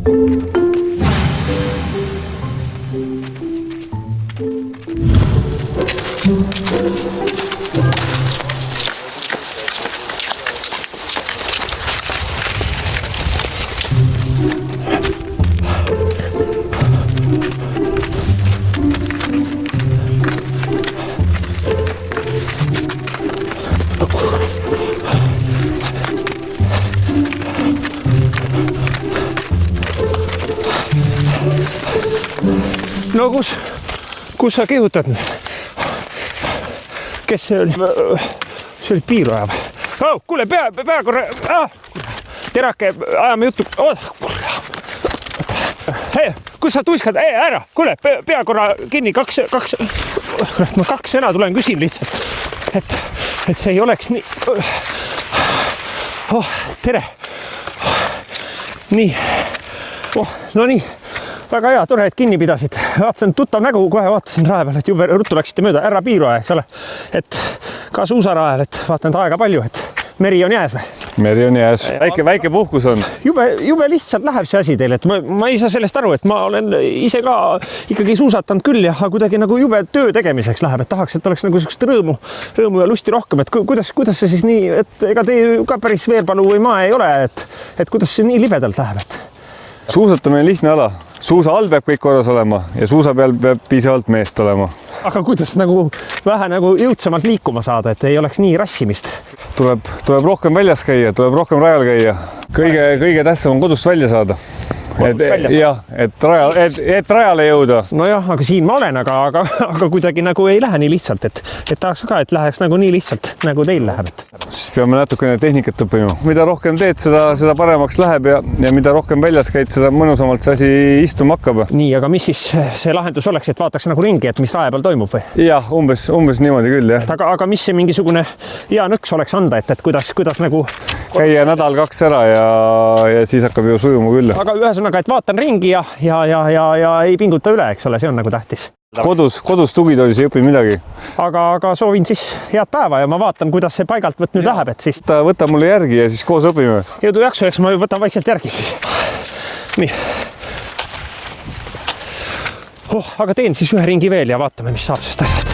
No kus sa kihutad? Kes see oli? See oli piiraja või? Oh, kuule, pea korra! Terake, ajame juttu! Hei, kus sa tuiskad? Ei, ära! Kuule, pea korra kinni! Ma 2 sõna tulen küsin lihtsalt, et see ei oleks nii... Oh, tere! Nii. No nii. Väga hea, tore, et kinni pidasid. Vaatasin tuttav nägu, kohe vaatasin rae peal, et jube ruttu läksite mööda. Ära piirua, eks ole. Et ka suusarajal, et vaatan, et aega palju, et meri on jääs või? Meri on jääs. Väike puhkus on. Jube lihtsalt läheb see asi teile, et ma ei saa sellest aru, et ma olen ise ka ikkagi suusatanud küll ja kuidagi nagu jube töö tegemiseks läheb, et tahaks, et oleks nagu sellist rõõmu ja lusti rohkem, et kuidas see siis nii, et ega te ka päris veerpalu või maa ei ole, et kuidas see nii libedalt läheb, et... Suusatamine on lihtne ala. Suusa all peab kõik korras olema ja suusa peal peab piisavalt meest olema. Aga kuidas nagu vähe nagu jõudsamalt liikuma saada, et ei oleks nii rassimist? Tuleb rohkem väljas käia, tuleb rohkem rajal käia. Kõige tähtsam on kodust välja saada. Et rajale jõuda. No jah, aga siin ma olen, aga kuidagi nagu ei lähe nii lihtsalt, et tahaks ka, et läheks nagu nii lihtsalt, nagu teil läheb. Siis peame natukene tehnikat õppima. Mida rohkem teed, seda paremaks läheb ja mida rohkem väljas käid, seda mõnusamalt see asi istuma hakkab. Nii, aga mis siis see lahendus oleks, et vaataks nagu ringi, et mis rae peal toimub või? Jah, umbes niimoodi küll, jah. Aga mis see mingisugune hea nõks oleks anda, et kuidas nagu... Käia nädal 2 ära ja siis hakkab ju sujuma küll. Aga ühesõnaga, et vaatan ringi ja ei pinguta üle, eks ole, see on nagu tähtis. Kodus tugitoolis ei õpi midagi. Aga soovin siis head päeva ja ma vaatan, kuidas see paigalt nüüd läheb, et siis... Võta mulle järgi ja siis koos õpime. Jõudu jaksu, eks ma võtan vaikselt järgi siis. Nii. Aga teen siis ühe ringi veel ja vaatame, mis saab sest asjast.